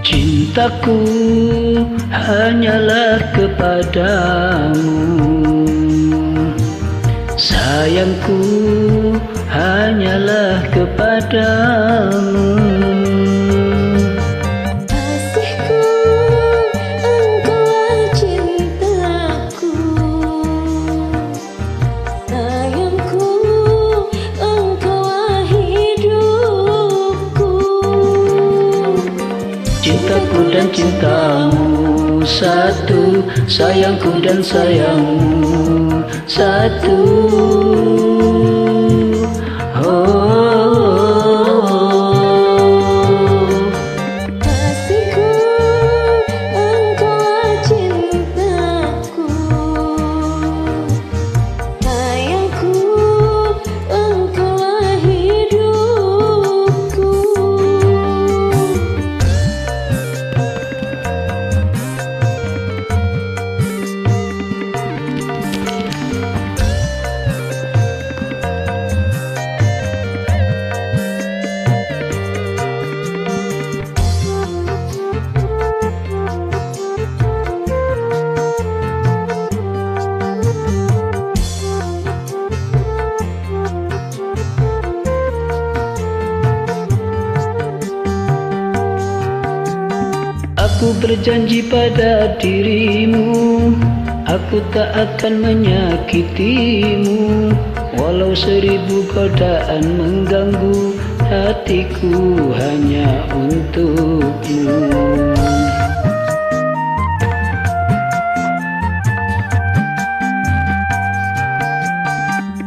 Cintaku hanyalah kepadamu, sayangku hanyalah kepadamu. Kasihku, engkaulah cintaku, sayangku, engkaulah hidupku. Cintaku dan cintamu satu, sayangku dan sayangmu satu. Kasihku, engkaulah cintaku, sayangku, engkaulah hidupku. Aku berjanji pada dirimu, aku tak akan menyakitimu, walau 1000 godaan mengganggu hatiku hanya untukmu.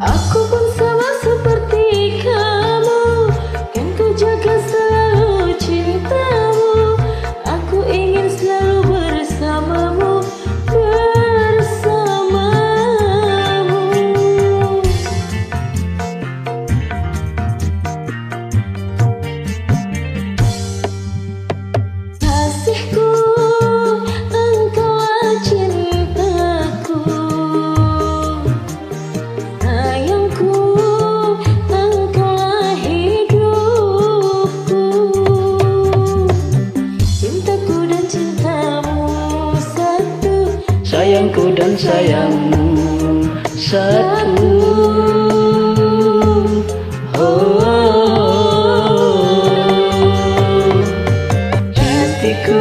Aku pun sama seperti kamu, kan ku jaga selalu cintamu. Aku ingin selalu bersamamu, bersamamu. Kasihku, engkaulah cintaku, sayangku, engkaulah hidupku. Cintaku dan cintamu satu, Sayangku dan sayangmu satu. Hatiku,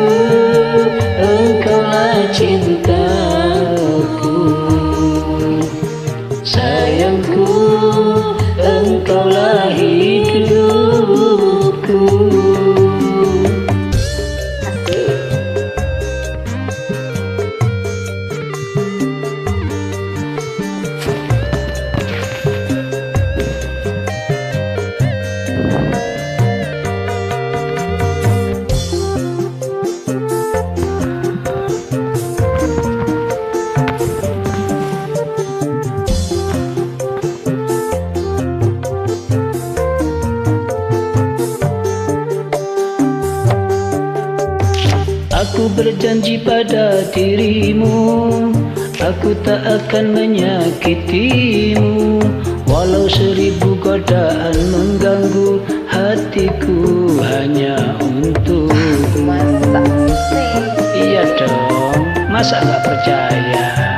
engkaulah cintaku, sayangku, engkaulah hidupku. Aku berjanji pada dirimu, aku tak akan menyakitimu, walau 1000 godaan mengganggu hatiku hanya untukmu. masa sih? Iya dong, masa nggak percaya?